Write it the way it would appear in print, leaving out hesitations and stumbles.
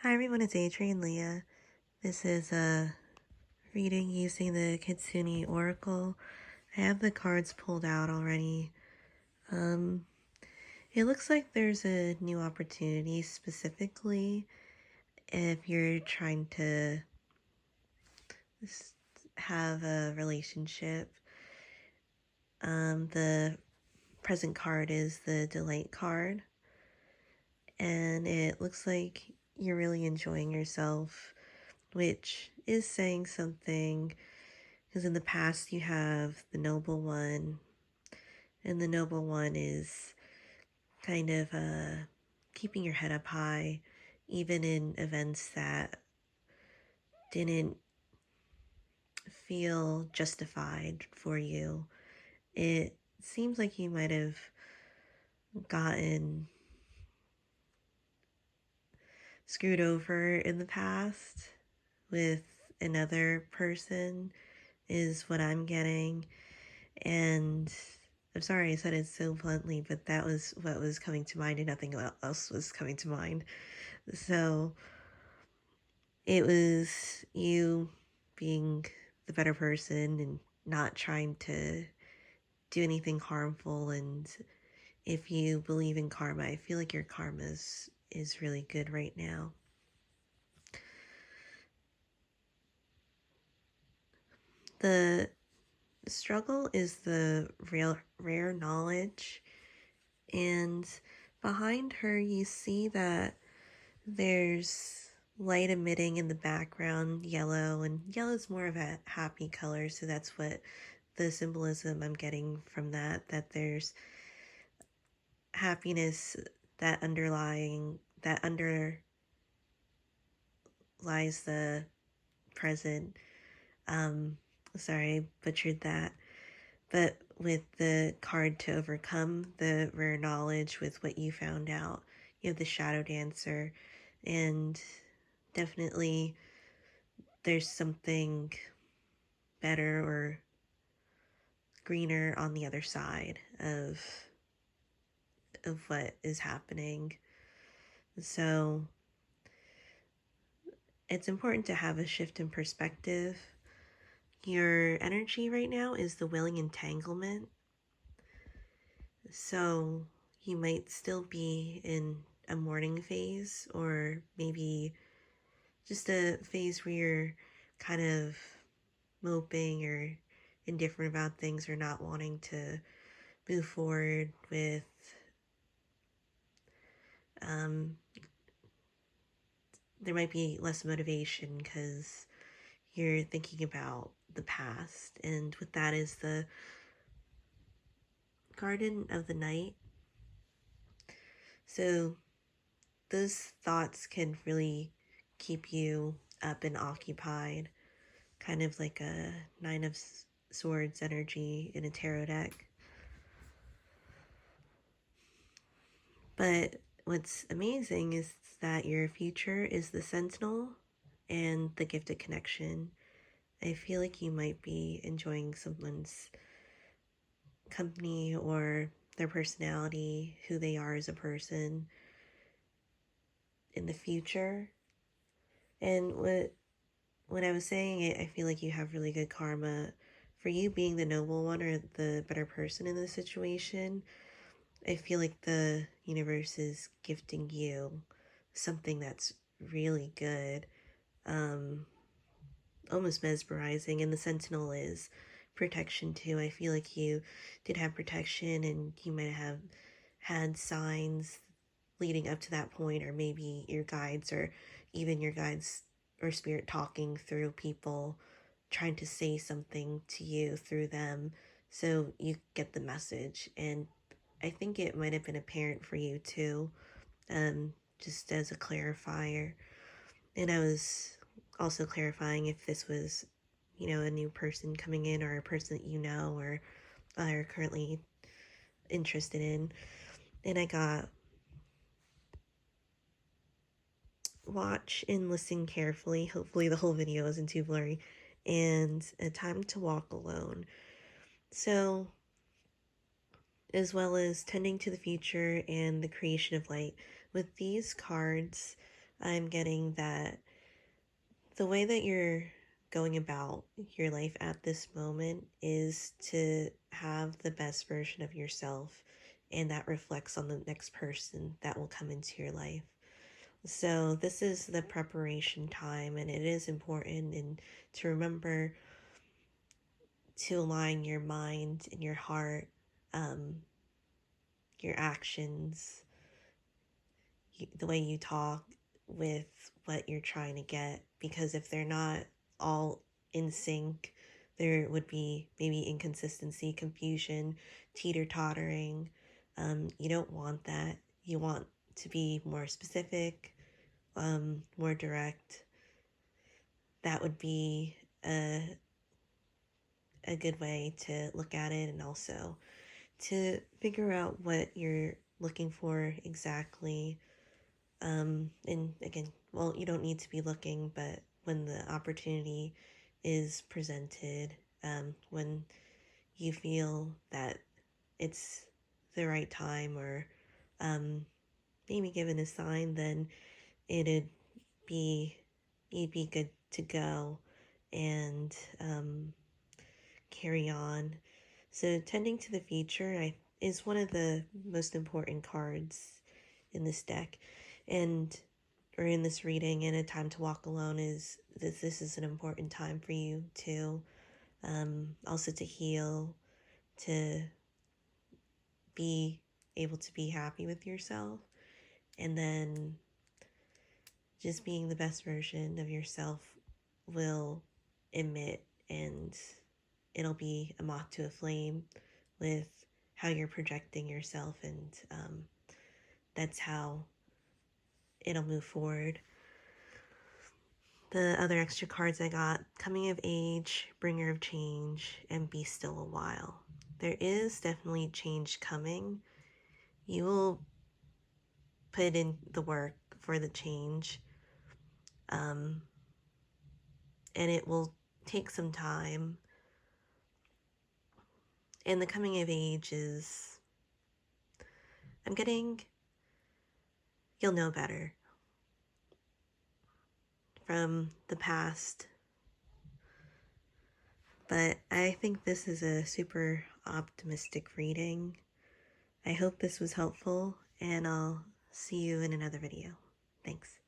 Hi everyone, it's Adrian Leah. This is a reading using the Kitsune Oracle. I have the cards pulled out already. Um, it looks like there's a new opportunity specifically if you're trying to have a relationship. The present card is the Delight card, and it looks like you're really enjoying yourself, which is saying something. Because in the past, you have the Noble One, and the Noble One is kind of keeping your head up high, even in events that didn't feel justified for you. It seems like you might have gotten screwed over in the past with another person, is what I'm getting. And I'm sorry I said it so bluntly, but that was what was coming to mind, and nothing else was coming to mind. So it was you being the better person and not trying to do anything harmful. And if you believe in karma, I feel like your karma is really good right now. The struggle is the rare knowledge, and behind her you see that there's light emitting in the background, yellow, and yellow is more of a happy color, so that's what the symbolism I'm getting from that there's happiness that underlies the present. Um, sorry, I butchered that. But with the card to overcome the rare knowledge with what you found out, you have the Shadow Dancer, and definitely there's something better or greener on the other side of what is happening. So it's important to have a shift in perspective. Your energy right now is the willing entanglement. So you might still be in a mourning phase, or maybe just a phase where you're kind of moping or indifferent about things, or not wanting to move forward with um, there might be less motivation because you're thinking about the past. And with that is the Garden of the Night. So those thoughts can really keep you up and occupied, kind of like a Nine of Swords energy in a tarot deck. But what's amazing is that your future is the Sentinel and the Gifted Connection. I feel like you might be enjoying someone's company or their personality, who they are as a person in the future. And when I was saying it, I feel like you have really good karma for you being the noble one or the better person in this situation. I feel like the universe is gifting you something that's really good, um, almost mesmerizing. And the Sentinel is protection too. I feel like you did have protection, and you might have had signs leading up to that point, or maybe your guides, or even your guides or spirit talking through people, trying to say something to you through them so you get the message. And I think it might have been apparent for you too, just as a clarifier. And I was also clarifying if this was, a new person coming in, or a person that you know or are currently interested in. And I got watch and listen carefully. Hopefully, the whole video isn't too blurry. And a time to walk alone. So, as well as tending to the future and the creation of light. With these cards, I'm getting that the way that you're going about your life at this moment is to have the best version of yourself, and that reflects on the next person that will come into your life. So, this is the preparation time, and it is important and to remember to align your mind and your heart, um, your actions, the way you talk with what you're trying to get. Because if they're not all in sync, there would be maybe inconsistency, confusion, teeter tottering. You don't want that. You want to be more specific, more direct. That would be a good way to look at it, and also to figure out what you're looking for exactly. And again, well, you don't need to be looking, but when the opportunity is presented, when you feel that it's the right time, or um, maybe given a sign, then it'd be you'd be good to go and carry on. So, tending to the future is one of the most important cards in this deck, and or in this reading. And a time to walk alone is this is an important time for you to also to heal, to be able to be happy with yourself, and then just being the best version of yourself will emit, and it'll be a moth to a flame with how you're projecting yourself, and that's how it'll move forward. The other extra cards I got: coming of age, bringer of change, and be still a while. There is definitely change coming. You will put in the work for the change, and it will take some time. And the coming of age is, I'm getting, you'll know better from the past. But I think this is a super optimistic reading. I hope this was helpful, and I'll see you in another video. Thanks.